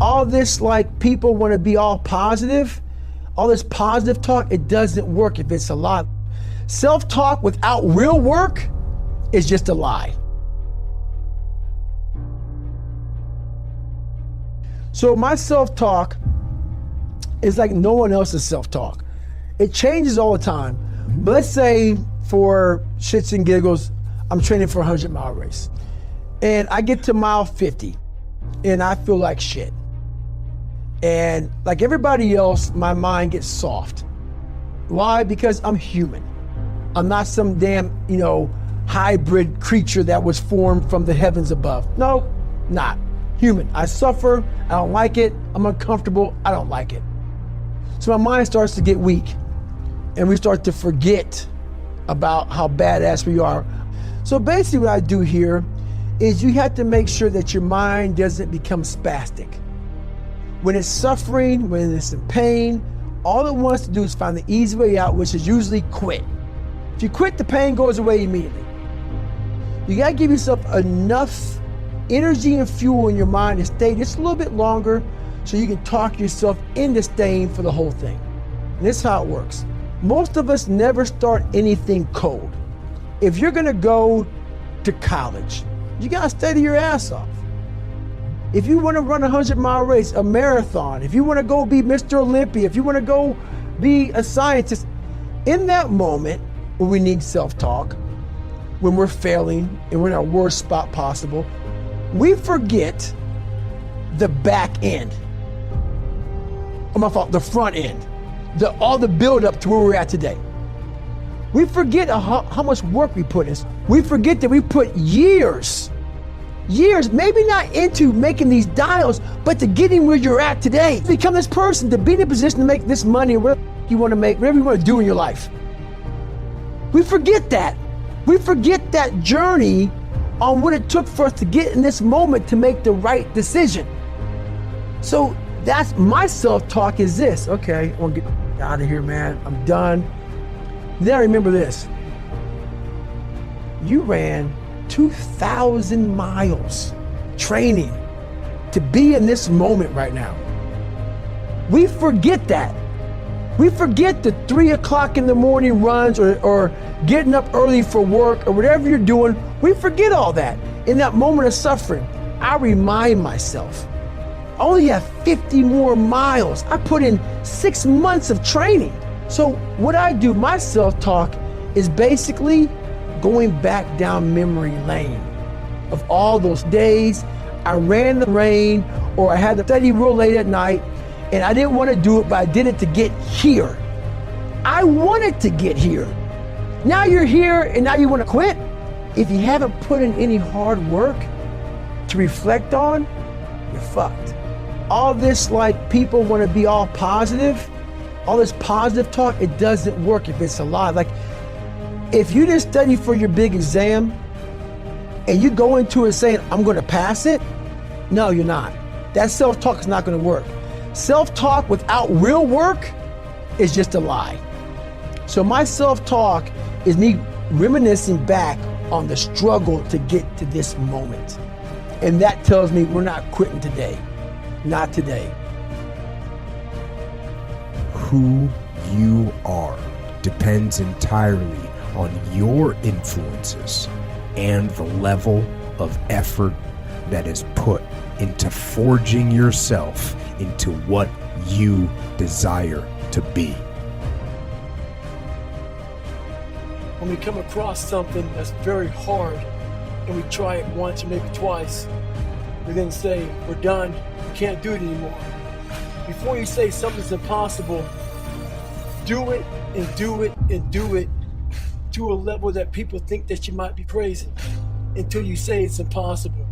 all this like people want to be all positive, all this positive talk, it doesn't work if it's a lie. Self-talk without real work is just a lie. So my self-talk is like no one else's self-talk. It changes all the time. But let's say for shits and giggles, I'm training for a 100-mile race. And I get to mile 50 and I feel like shit. And like everybody else, my mind gets soft. Why? Because I'm human. I'm not some damn, hybrid creature that was formed from the heavens above. No, not. Human. I suffer, I don't like it, I'm uncomfortable, I don't like it. So my mind starts to get weak and we start to forget about how badass we are. So basically what I do here is you have to make sure that your mind doesn't become spastic. When it's suffering, when it's in pain, all it wants to do is find the easy way out, which is usually quit. If you quit, the pain goes away immediately. You gotta give yourself enough energy and fuel in your mind to stay just a little bit longer so you can talk yourself into staying for the whole thing. And this is how it works. Most of us never start anything cold. If you're gonna go to college, you gotta study your ass off. If you wanna run a 100-mile race, a marathon, if you wanna go be Mr. Olympia, if you wanna go be a scientist, in that moment when we need self-talk, when we're failing and we're in our worst spot possible, we forget the back end. Oh, my fault, the front end. All the build up to where we're at today. We forget how much work we put in. We forget that we put years, maybe not into making these dials, but to getting where you're at today. Become this person, to be in a position to make this money, whatever you want to make, whatever you want to do in your life. We forget that. We forget that journey on what it took for us to get in this moment to make the right decision. So that's my self-talk is this. Okay, I want to get out of here, man. I'm done. Then I remember this. You ran 2,000 miles training to be in this moment right now. We forget that. We forget the 3 o'clock in the morning runs or getting up early for work or whatever you're doing. We forget all that. In that moment of suffering, I remind myself, I only have 50 more miles. I put in 6 months of training. So what I do, my self-talk is basically going back down memory lane of all those days I ran the rain or I had to study real late at night and I didn't want to do it, but I did it to get here. I wanted to get here. Now you're here and now you want to quit? If you haven't put in any hard work to reflect on, you're fucked. All this like people want to be all positive, all this positive talk, it doesn't work if it's a lie. Like if you didn't study for your big exam and you go into it saying, I'm going to pass it, no, you're not. That self-talk is not going to work. Self-talk without real work is just a lie. So my self-talk is me reminiscing back on the struggle to get to this moment. And that tells me we're not quitting today. Not today. Who you are depends entirely on your influences and the level of effort that is put into forging yourself into what you desire to be. When we come across something that's very hard and we try it once or maybe twice, we then say, we're done, we can't do it anymore. Before you say something's impossible, do it and do it and do it to a level that people think that you might be crazy until you say it's impossible.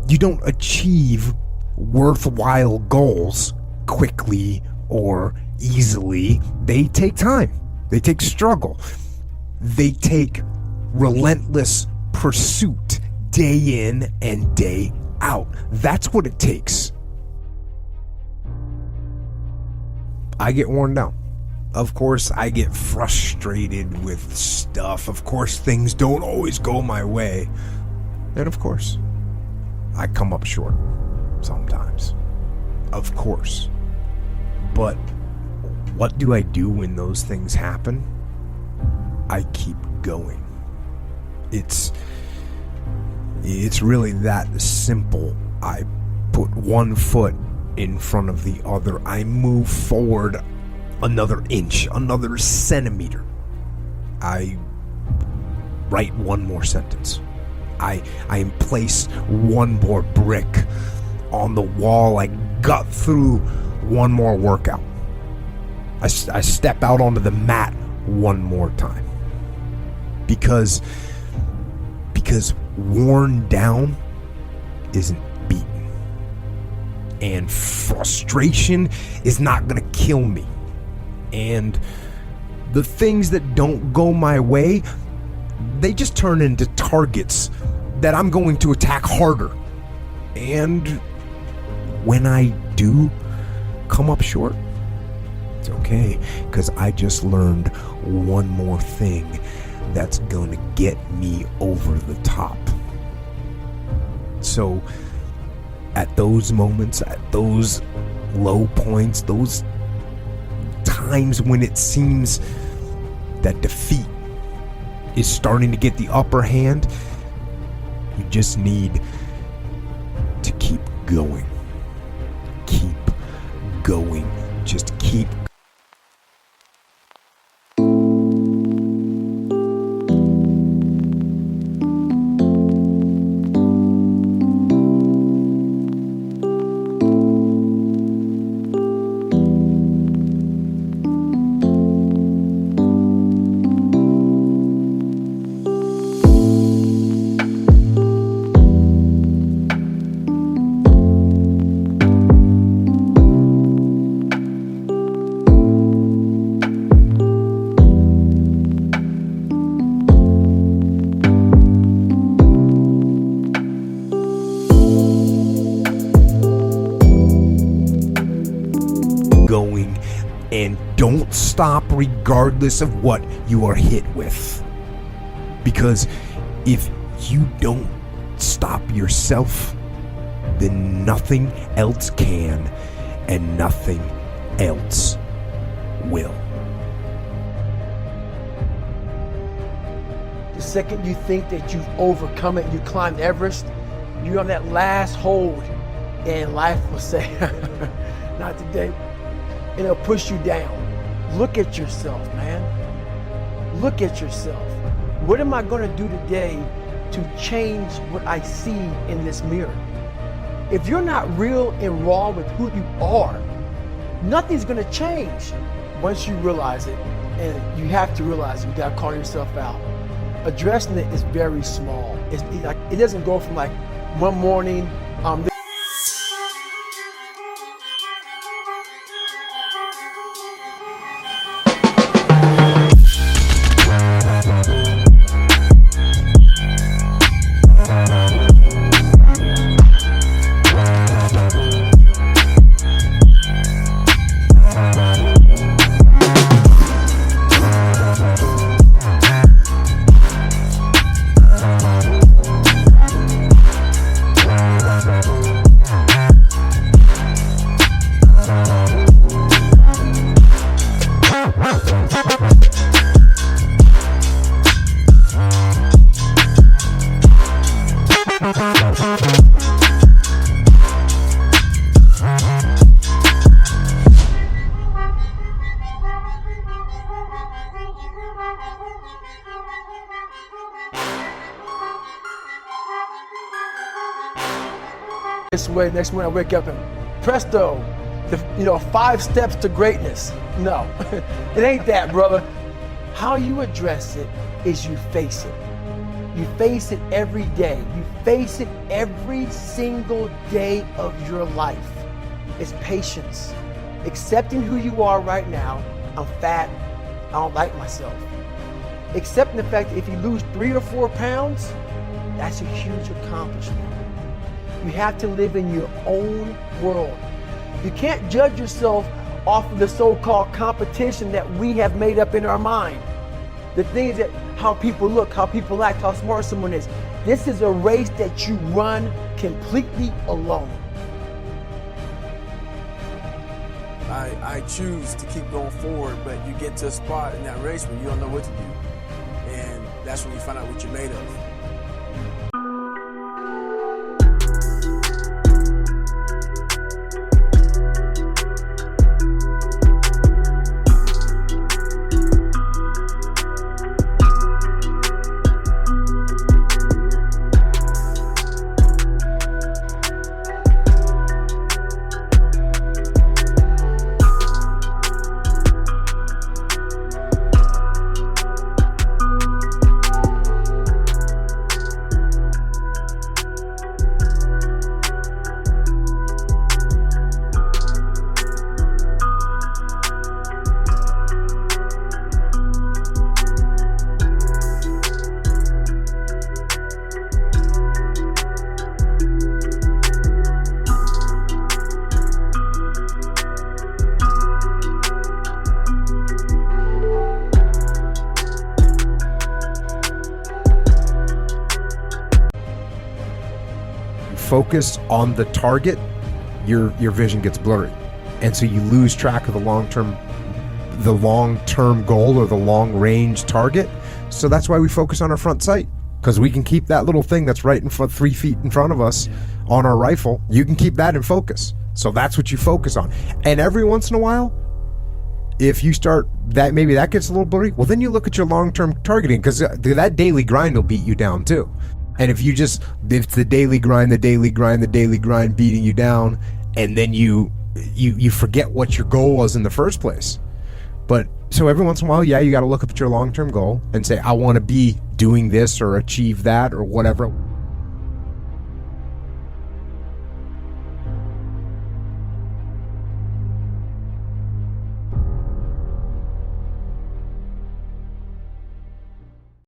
You don't achieve worthwhile goals quickly or easily. They take time. They take struggle. They take relentless pursuit day in and day out. That's what it takes. I get worn down. Of course, I get frustrated with stuff. Of course, things don't always go my way. And of course, I come up short sometimes, of course. But what do I do when those things happen? I keep going. It's really that simple. I put one foot in front of the other. I move forward another inch, another centimeter. I write one more sentence. I place one more brick on the wall. I gut through one more workout. I step out onto the mat one more time. Because worn down isn't beaten. And frustration is not going to kill me. And the things that don't go my way, they just turn into targets that I'm going to attack harder. And when I do come up short, it's okay, because I just learned one more thing that's going to get me over the top. So at those moments, at those low points, those times when it seems that defeat is starting to get the upper hand, you just need to keep going. Keep going. Just keep going, and don't stop regardless of what you are hit with. Because if you don't stop yourself, then nothing else can, and nothing else will. The second you think that you've overcome it, you climbed Everest, you're on that last hold, and life will say, not today. And it'll push you down. Look at yourself, man. Look at yourself. What am I going to do today to change what I see in this mirror? If you're not real and raw with who you are, nothing's going to change once you realize it. And you have to realize it. You got to call yourself out. Addressing it is very small. It doesn't go from like one morning, this way, next morning I wake up and presto, 5 steps to greatness. No, it ain't that, brother. How you address it is you face it. You face it every day. You face it every single day of your life. It's patience. Accepting who you are right now. I'm fat. I don't like myself. Accepting the fact that if you lose 3 or 4 pounds, that's a huge accomplishment. You have to live in your own world. You can't judge yourself off of the so-called competition that we have made up in our mind. The things that, how people look, how people act, how smart someone is. This is a race that you run completely alone. I choose to keep going forward, but you get to a spot in that race where you don't know what to do. And that's when you find out what you're made of. Focus on the target, your vision gets blurry, and so you lose track of the long-term goal or the long-range target. So that's why we focus on our front sight, because we can keep that little thing that's right in front, 3 feet in front of us on our rifle. You can keep that in focus. So that's what you focus on. And every once in a while, if you start that, maybe that gets a little blurry, well, then you look at your long-term targeting, because that daily grind will beat you down too. And if it's the daily grind beating you down, and then you forget what your goal was in the first place. But so every once in a while, yeah, you got to look up at your long-term goal and say, I want to be doing this or achieve that or whatever.